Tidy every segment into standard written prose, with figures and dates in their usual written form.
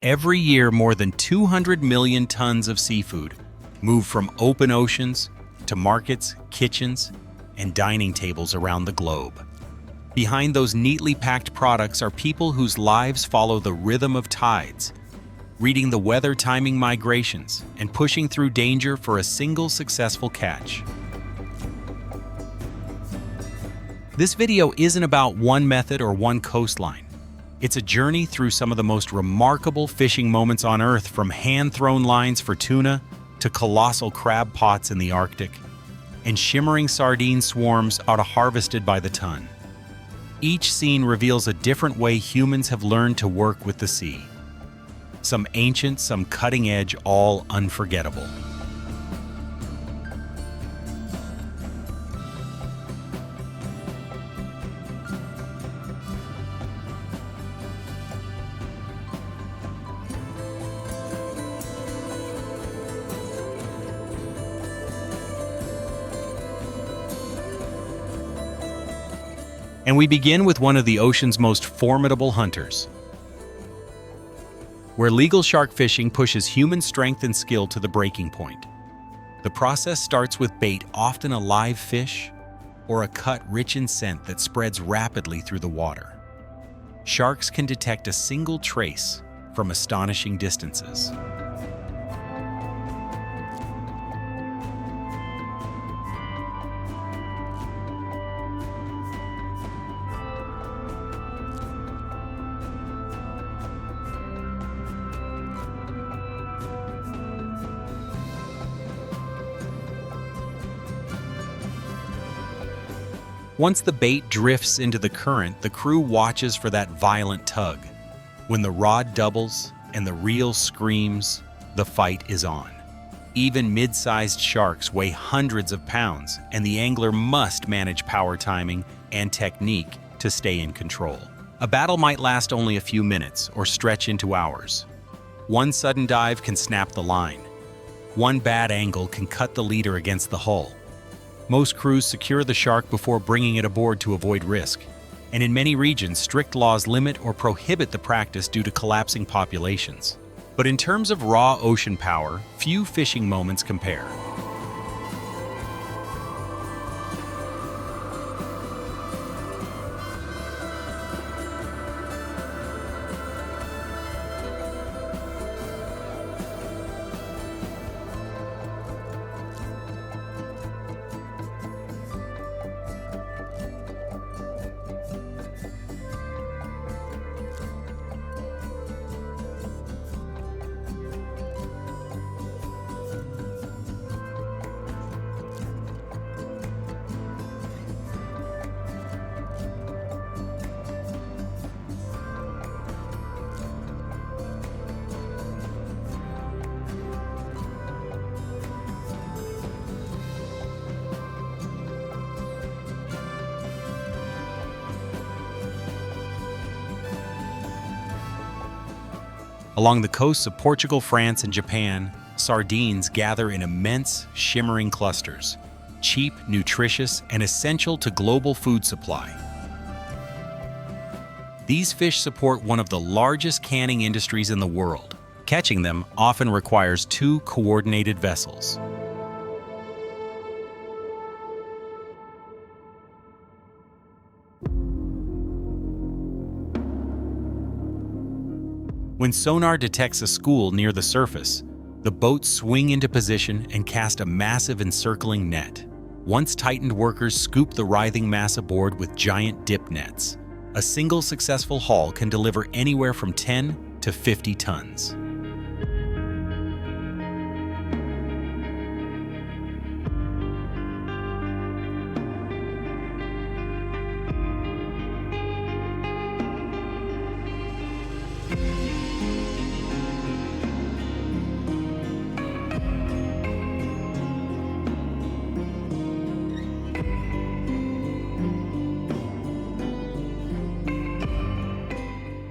Every year, more than 200 million tons of seafood move from open oceans to markets, kitchens, and dining tables around the globe. Behind those neatly packed products are people whose lives follow the rhythm of tides, reading the weather, timing migrations, and pushing through danger for a single successful catch. This video isn't about one method or one coastline. It's a journey through some of the most remarkable fishing moments on Earth, from hand-thrown lines for tuna to colossal crab pots in the Arctic, and shimmering sardine swarms auto-harvested by the ton. Each scene reveals a different way humans have learned to work with the sea. Some ancient, some cutting-edge, all unforgettable. And we begin with one of the ocean's most formidable hunters, where legal shark fishing pushes human strength and skill to the breaking point. The process starts with bait, often a live fish, or a cut rich in scent that spreads rapidly through the water. Sharks can detect a single trace from astonishing distances. Once the bait drifts into the current, the crew watches for that violent tug. When the rod doubles and the reel screams, the fight is on. Even mid-sized sharks weigh hundreds of pounds, and the angler must manage power timing and technique to stay in control. A battle might last only a few minutes or stretch into hours. One sudden dive can snap the line. One bad angle can cut the leader against the hull. Most crews secure the shark before bringing it aboard to avoid risk, and in many regions, strict laws limit or prohibit the practice due to collapsing populations. But in terms of raw ocean power, few fishing moments compare. Along the coasts of Portugal, France, and Japan, sardines gather in immense, shimmering clusters, cheap, nutritious, and essential to global food supply. These fish support one of the largest canning industries in the world. Catching them often requires two coordinated vessels. When sonar detects a school near the surface, the boats swing into position and cast a massive encircling net. Once tightened, workers scoop the writhing mass aboard with giant dip nets. A single successful haul can deliver anywhere from 10 to 50 tons.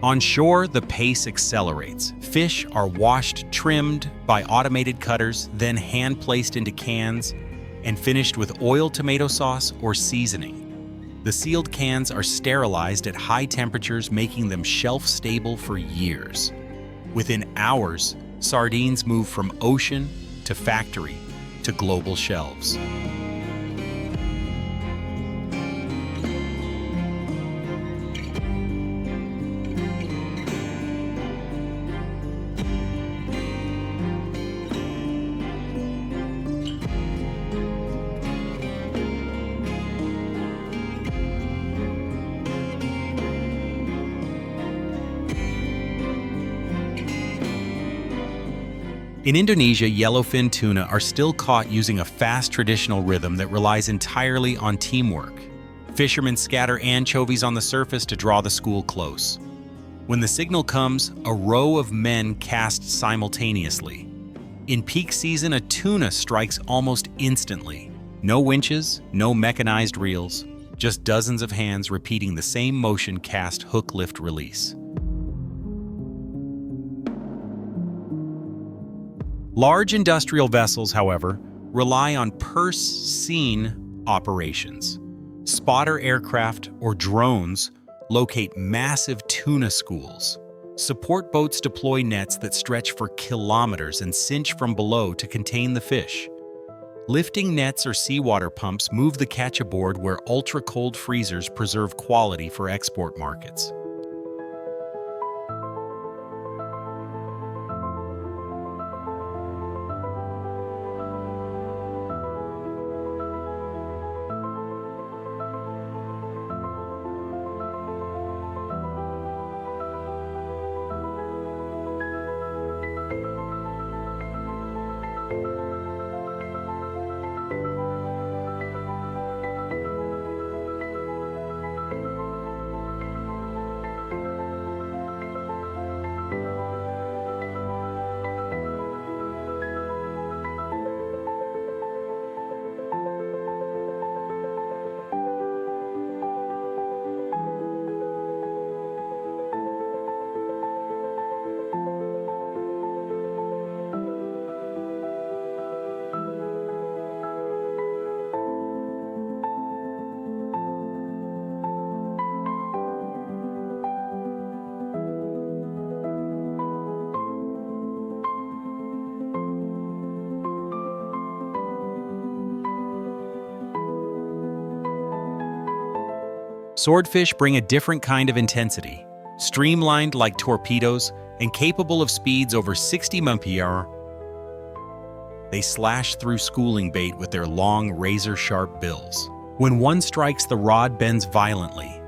On shore, the pace accelerates. Fish are washed, trimmed by automated cutters, then hand-placed into cans and finished with oil, tomato sauce, or seasoning. The sealed cans are sterilized at high temperatures, making them shelf-stable for years. Within hours, sardines move from ocean to factory to global shelves. In Indonesia, yellowfin tuna are still caught using a fast traditional rhythm that relies entirely on teamwork. Fishermen scatter anchovies on the surface to draw the school close. When the signal comes, a row of men cast simultaneously. In peak season, a tuna strikes almost instantly. No winches, no mechanized reels, just dozens of hands repeating the same motion: cast, hook, lift, release. Large industrial vessels, however, rely on purse-seen operations. Spotter aircraft or drones locate massive tuna schools. Support boats deploy nets that stretch for kilometers and cinch from below to contain the fish. Lifting nets or seawater pumps move the catch aboard where ultra-cold freezers preserve quality for export markets. Swordfish bring a different kind of intensity. Streamlined like torpedoes and capable of speeds over 60 mph, they slash through schooling bait with their long, razor-sharp bills. When one strikes, the rod bends violently,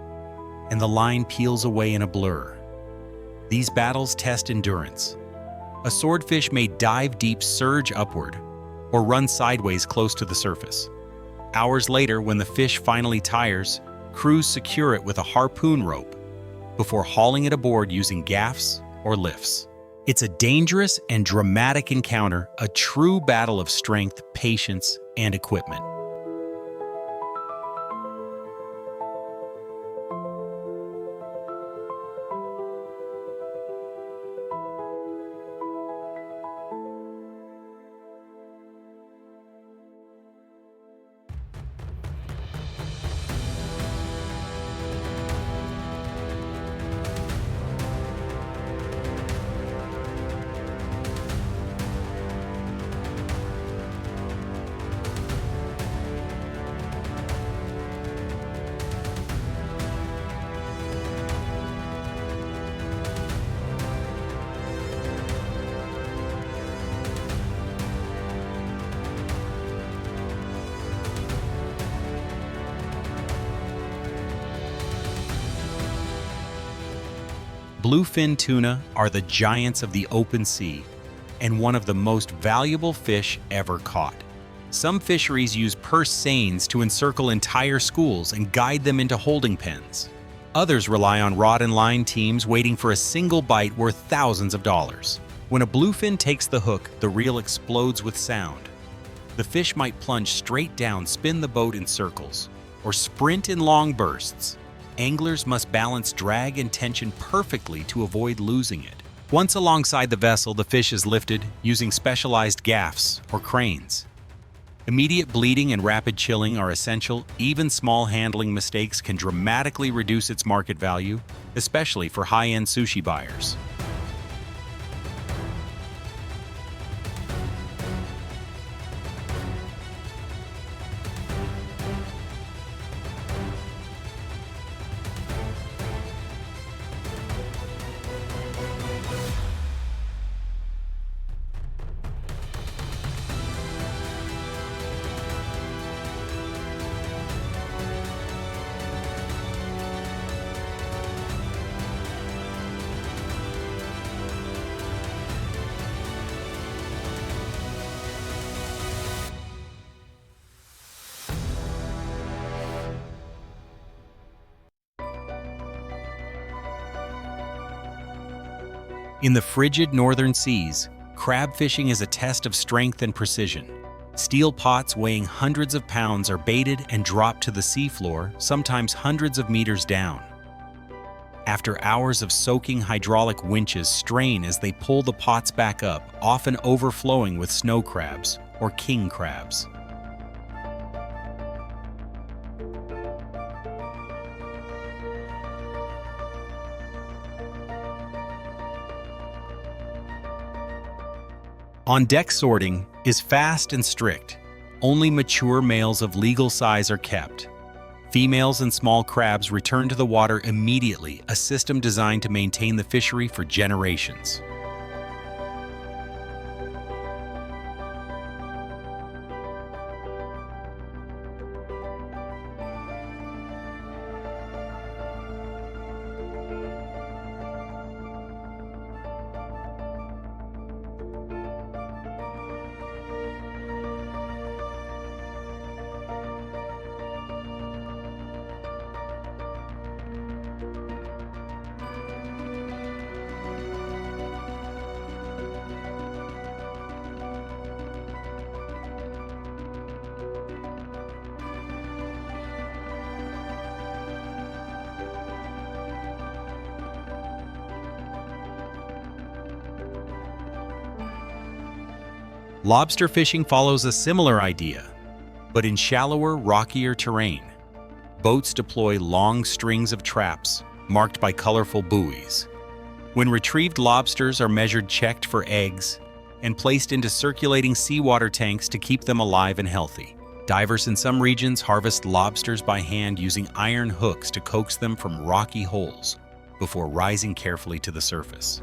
and the line peels away in a blur. These battles test endurance. A swordfish may dive deep, surge upward, or run sideways close to the surface. Hours later, when the fish finally tires, crews secure it with a harpoon rope before hauling it aboard using gaffs or lifts. It's a dangerous and dramatic encounter, a true battle of strength, patience, and equipment. Bluefin tuna are the giants of the open sea and one of the most valuable fish ever caught. Some fisheries use purse seines to encircle entire schools and guide them into holding pens. Others rely on rod and line teams waiting for a single bite worth thousands of dollars. When a bluefin takes the hook, the reel explodes with sound. The fish might plunge straight down, spin the boat in circles, or sprint in long bursts. Anglers must balance drag and tension perfectly to avoid losing it. Once alongside the vessel, the fish is lifted using specialized gaffs or cranes. Immediate bleeding and rapid chilling are essential. Even small handling mistakes can dramatically reduce its market value, especially for high-end sushi buyers. In the frigid northern seas, crab fishing is a test of strength and precision. Steel pots weighing hundreds of pounds are baited and dropped to the seafloor, sometimes hundreds of meters down. After hours of soaking, hydraulic winches strain as they pull the pots back up, often overflowing with snow crabs or king crabs. On-deck sorting is fast and strict. Only mature males of legal size are kept. Females and small crabs return to the water immediately, a system designed to maintain the fishery for generations. Lobster fishing follows a similar idea, but in shallower, rockier terrain. Boats deploy long strings of traps, marked by colorful buoys. When retrieved lobsters are measured, checked for eggs, and placed into circulating seawater tanks to keep them alive and healthy. Divers in some regions harvest lobsters by hand using iron hooks to coax them from rocky holes before rising carefully to the surface.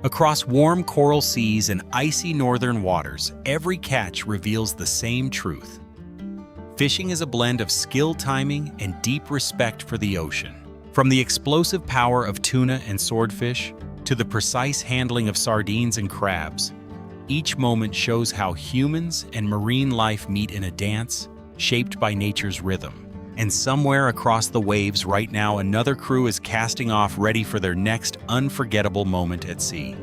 Across warm coral seas and icy northern waters, every catch reveals the same truth. Fishing is a blend of skill, timing, and deep respect for the ocean. From the explosive power of tuna and swordfish to the precise handling of sardines and crabs, each moment shows how humans and marine life meet in a dance shaped by nature's rhythm. And somewhere across the waves right now, another crew is casting off, ready for their next unforgettable moment at sea.